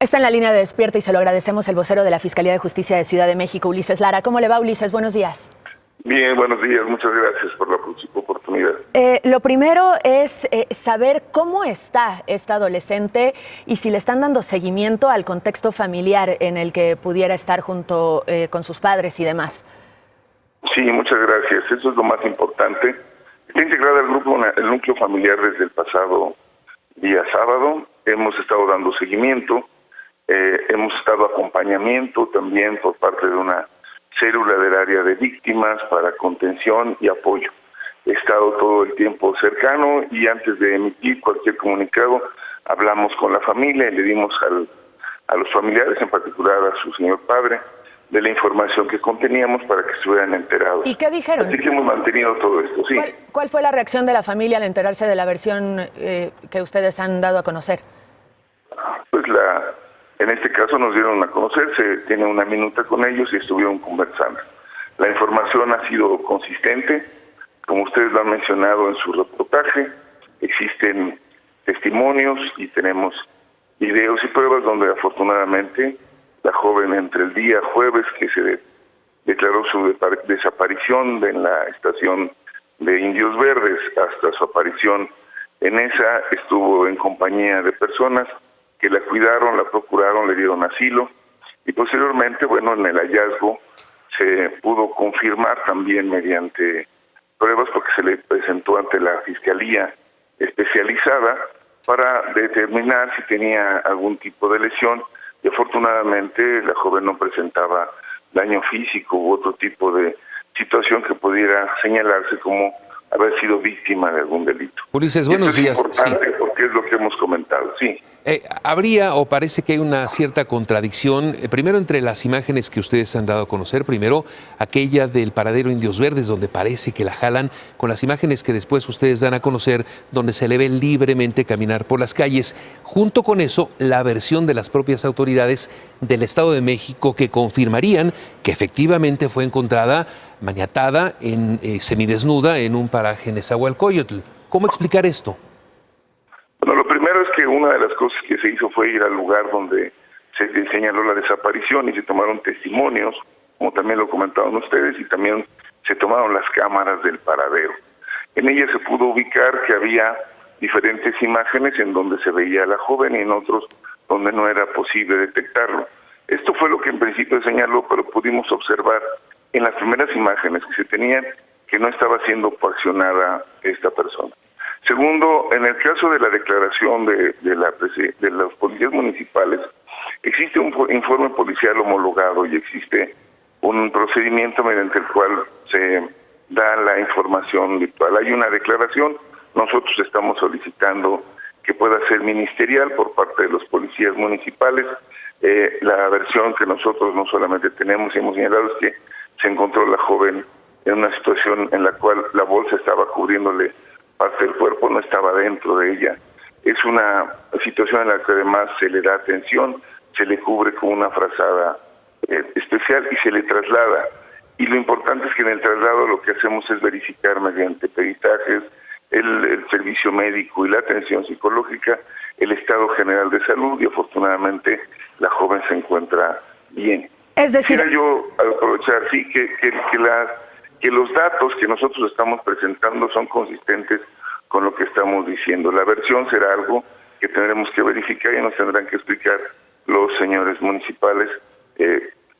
Está en la línea de Despierta y se lo agradecemos el vocero de la Fiscalía de Justicia de Ciudad de México, Ulises Lara. ¿Cómo le va, Ulises? Buenos días. Bien, buenos días. Muchas gracias por la oportunidad. Lo primero es saber cómo está esta adolescente y si le están dando seguimiento al contexto familiar en el que pudiera estar junto con sus padres y demás. Sí, muchas gracias. Eso es lo más importante. Está integrada al grupo el núcleo familiar desde el pasado día sábado. Hemos estado dando seguimiento. Hemos estado acompañamiento también por parte de una célula del área de víctimas para contención y apoyo. He estado todo el tiempo cercano y antes de emitir cualquier comunicado hablamos con la familia y le dimos a los familiares, en particular a su señor padre, de la información que conteníamos para que estuvieran enterados. ¿Y qué dijeron? Así que hemos mantenido todo esto, sí. ¿Cuál fue la reacción de la familia al enterarse de la versión que ustedes han dado a conocer? Pues en este caso nos dieron a conocer, se tiene una minuta con ellos y estuvieron conversando. La información ha sido consistente, como ustedes lo han mencionado en su reportaje, existen testimonios y tenemos videos y pruebas donde afortunadamente la joven entre el día jueves que se declaró su desaparición en la estación de Indios Verdes hasta su aparición en esa, estuvo en compañía de personas que la cuidaron, la procuraron, le dieron asilo y posteriormente, bueno, en el hallazgo se pudo confirmar también mediante pruebas porque se le presentó ante la Fiscalía Especializada para determinar si tenía algún tipo de lesión y afortunadamente la joven no presentaba daño físico u otro tipo de situación que pudiera señalarse como haber sido víctima de algún delito. Ulises, buenos días. Es importante porque es lo que hemos comentado, sí. Habría o parece que hay una cierta contradicción, primero entre las imágenes que ustedes han dado a conocer, primero aquella del paradero Indios Verdes, donde parece que la jalan, con las imágenes que después ustedes dan a conocer, donde se le ve libremente caminar por las calles. Junto con eso, la versión de las propias autoridades del Estado de México que confirmarían que efectivamente fue encontrada maniatada, semidesnuda, en un paraje en Nezahualcóyotl. ¿Cómo explicar esto? Bueno, lo primero es que una de las cosas que se hizo fue ir al lugar donde se señaló la desaparición y se tomaron testimonios, como también lo comentaron ustedes, y también se tomaron las cámaras del paradero. En ella se pudo ubicar que había diferentes imágenes en donde se veía a la joven y en otros donde no era posible detectarlo. Esto fue lo que en principio señaló, pero pudimos observar en las primeras imágenes que se tenían que no estaba siendo coaccionada esta persona. Segundo, en el caso de la declaración de los policías municipales, existe un informe policial homologado y existe un procedimiento mediante el cual se da la información virtual. Hay una declaración, nosotros estamos solicitando que pueda ser ministerial por parte de los policías municipales. La versión que nosotros no solamente tenemos y hemos señalado es que se encontró la joven en una situación en la cual la bolsa estaba cubriéndole parte del cuerpo, no estaba dentro de ella. Es una situación en la que además se le da atención, se le cubre con una frazada especial y se le traslada. Y lo importante es que en el traslado lo que hacemos es verificar mediante peritajes, el servicio médico y la atención psicológica, el estado general de salud y afortunadamente la joven se encuentra bien. Es decir, quisiera yo aprovechar, sí, que los datos que nosotros estamos presentando son consistentes con lo que estamos diciendo. La versión será algo que tendremos que verificar y nos tendrán que explicar los señores municipales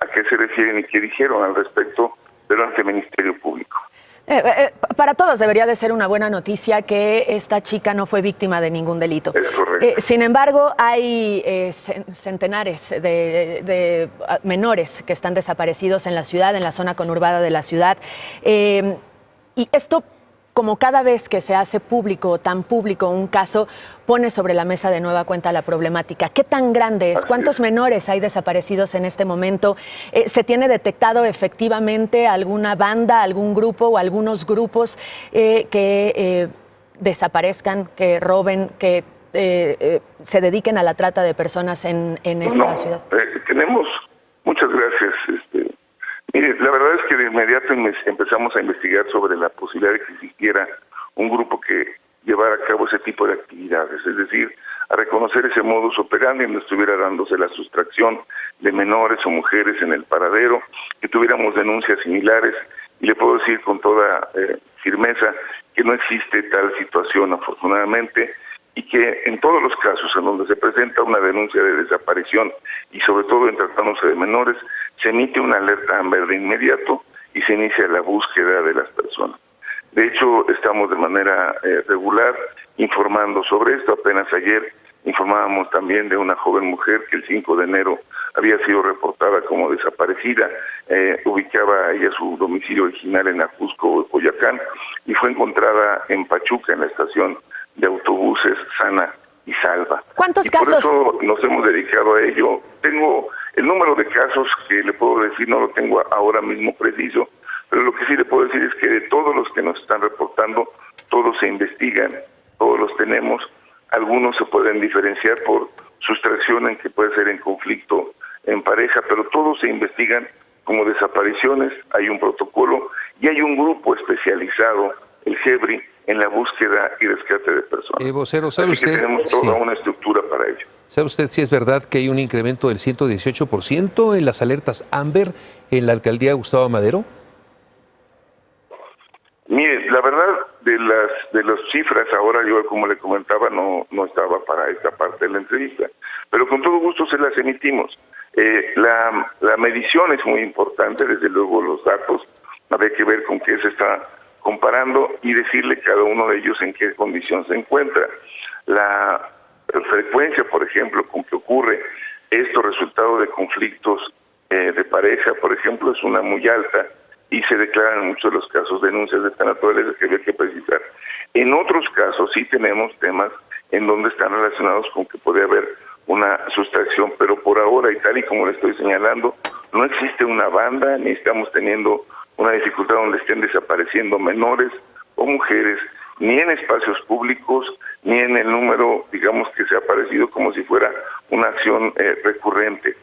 a qué se refieren y qué dijeron al respecto delante del Ministerio Público. Para todos debería de ser una buena noticia que esta chica no fue víctima de ningún delito. Es correcto. Sin embargo, hay centenares de menores que están desaparecidos en la ciudad, en la zona conurbada de la ciudad. Y esto, como cada vez que se hace público, tan público un caso, pone sobre la mesa de nueva cuenta la problemática. ¿Qué tan grande es? ¿Cuántos menores hay desaparecidos en este momento? ¿Se tiene detectado efectivamente alguna banda, algún grupo o algunos grupos que desaparezcan, que roben, que se dediquen a la trata de personas en esta ciudad? Tenemos, muchas gracias. Mire, la verdad es que de inmediato empezamos a investigar sobre la posibilidad de que existiera un grupo que llevara a cabo ese tipo de actividades. Es decir, a reconocer ese modus operandi donde estuviera dándose la sustracción de menores o mujeres en el paradero, que tuviéramos denuncias similares, y le puedo decir con toda firmeza que no existe tal situación, afortunadamente, y que en todos los casos en donde se presenta una denuncia de desaparición, y sobre todo en tratándose de menores, se emite una alerta AMBER de inmediato y se inicia la búsqueda de las personas. De hecho, estamos de manera regular informando sobre esto. Apenas ayer informábamos también de una joven mujer que el 5 de enero había sido reportada como desaparecida. Ubicaba ella su domicilio original en Ajusco, Coyoacán, y fue encontrada en Pachuca, en la estación de autobuses sana y salva. ¿Cuántos casos? Por eso nos hemos dedicado a ello. Tengo el número de casos que le puedo decir, no lo tengo ahora mismo preciso, pero lo que sí le puedo decir es que de todos los que nos están reportando, todos se investigan, todos los tenemos. Algunos se pueden diferenciar por sustracción en que puede ser en conflicto en pareja, pero todos se investigan como desapariciones. Hay un protocolo y hay un grupo especializado, el GEBRI, en la búsqueda y rescate de personas. Vocero, ¿sabe Así usted? que tenemos toda una estructura para ello. ¿Sabe usted si es verdad que hay un incremento del 118% en las alertas AMBER en la alcaldía Gustavo Madero? Mire, la verdad de las cifras, ahora yo como le comentaba no estaba para esta parte de la entrevista, pero con todo gusto se las emitimos. La medición es muy importante, desde luego los datos, habría que ver con qué se está comparando y decirle cada uno de ellos en qué condición se encuentra. La frecuencia, por ejemplo, con que ocurre esto resultado de conflictos de pareja, por ejemplo, es una muy alta, y se declaran en muchos de los casos denuncias de esta naturaleza que había que precisar. En otros casos sí tenemos temas en donde están relacionados con que puede haber una sustracción, pero por ahora, y tal y como le estoy señalando, no existe una banda, ni estamos teniendo una dificultad donde estén desapareciendo menores o mujeres, ni en espacios públicos, ni en el número, digamos, que se ha aparecido como si fuera una acción recurrente.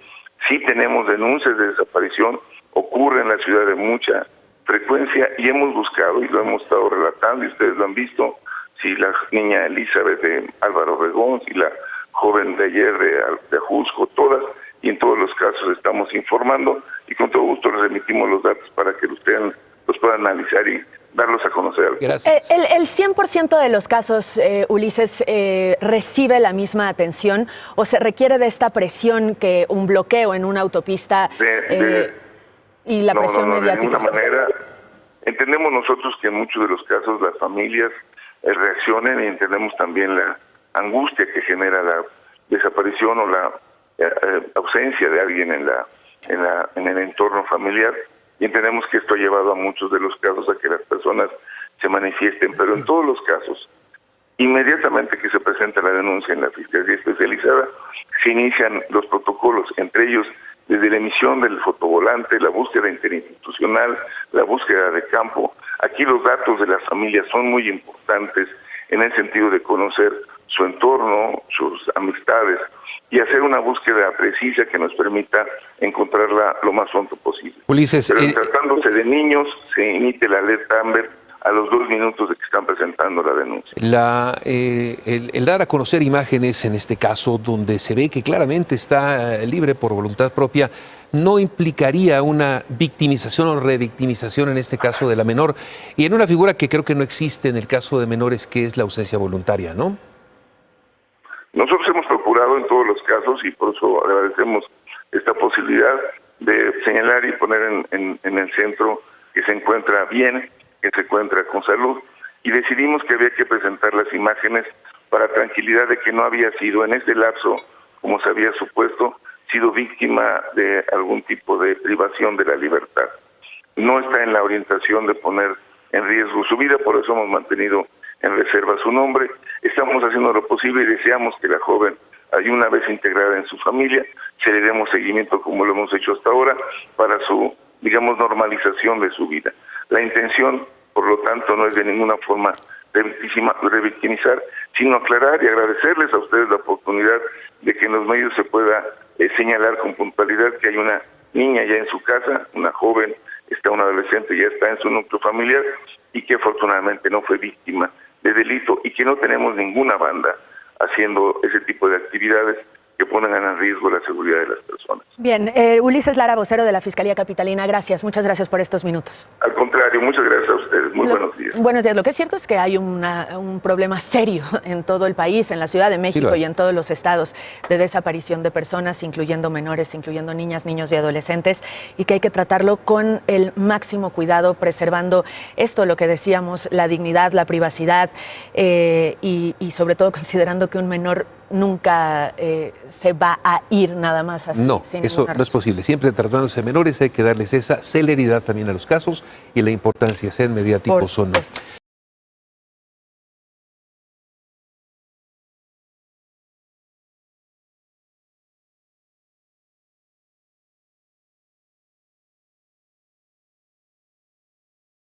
Sí tenemos denuncias de desaparición, ocurre en la ciudad de mucha frecuencia y hemos buscado y lo hemos estado relatando y ustedes lo han visto, si la niña Elizabeth de Álvaro Obregón, si la joven de ayer de Ajusco, todas, y en todos los casos estamos informando y con todo gusto les remitimos los datos para que ustedes los puedan analizar y darlos a conocer. Gracias. ¿El 100% de los casos, Ulises, recibe la misma atención o se requiere de esta presión que un bloqueo en una autopista y la presión mediática? De ninguna manera. Entendemos nosotros que en muchos de los casos las familias reaccionen y entendemos también la angustia que genera la desaparición o la ausencia de alguien en el entorno familiar, y entendemos que esto ha llevado a muchos de los casos a que las personas se manifiesten, pero en todos los casos, inmediatamente que se presenta la denuncia en la Fiscalía Especializada, se inician los protocolos, entre ellos desde la emisión del fotovolante, la búsqueda interinstitucional, la búsqueda de campo. Aquí los datos de las familias son muy importantes en el sentido de conocer su entorno, sus amistades, y hacer una búsqueda precisa que nos permita encontrarla lo más pronto posible. Ulises, pero tratándose de niños, se emite la alerta AMBER a los 2 minutos de que están presentando la denuncia. El dar a conocer imágenes, en este caso, donde se ve que claramente está libre por voluntad propia, ¿no implicaría una victimización o revictimización en este caso de la menor? Y en una figura que creo que no existe en el caso de menores, que es la ausencia voluntaria, ¿no? Nosotros hemos procurado en todos los casos, y por eso agradecemos esta posibilidad de señalar y poner en el centro que se encuentra bien, que se encuentra con salud, y decidimos que había que presentar las imágenes para tranquilidad de que no había sido en este lapso, como se había supuesto, sido víctima de algún tipo de privación de la libertad. No está en la orientación de poner en riesgo su vida, por eso hemos mantenido en reserva su nombre. Estamos haciendo lo posible y deseamos que la joven, una vez integrada en su familia, se le demos seguimiento como lo hemos hecho hasta ahora para su, digamos, normalización de su vida. La intención, por lo tanto, no es de ninguna forma revictimizar, sino aclarar y agradecerles a ustedes la oportunidad de que en los medios se pueda señalar con puntualidad que hay una niña ya en su casa, una joven, una adolescente ya está en su núcleo familiar y que afortunadamente no fue víctima de delito y que no tenemos ninguna banda haciendo ese tipo de actividades que ponen en riesgo la seguridad de las personas. Bien, Ulises Lara, vocero de la Fiscalía Capitalina, gracias, muchas gracias por estos minutos. Al contrario, muchas gracias a ustedes. Muy buenos días. Buenos días. Lo que es cierto es que hay un problema serio en todo el país, en la Ciudad de México y en todos los estados, de desaparición de personas, incluyendo menores, incluyendo niñas, niños y adolescentes, y que hay que tratarlo con el máximo cuidado, preservando esto, lo que decíamos, la dignidad, la privacidad, y sobre todo considerando que un menor nunca se va a ir nada más así. No, eso no es posible. Siempre tratándose de menores hay que darles esa celeridad también a los casos y la importancia, sean mediáticos o no.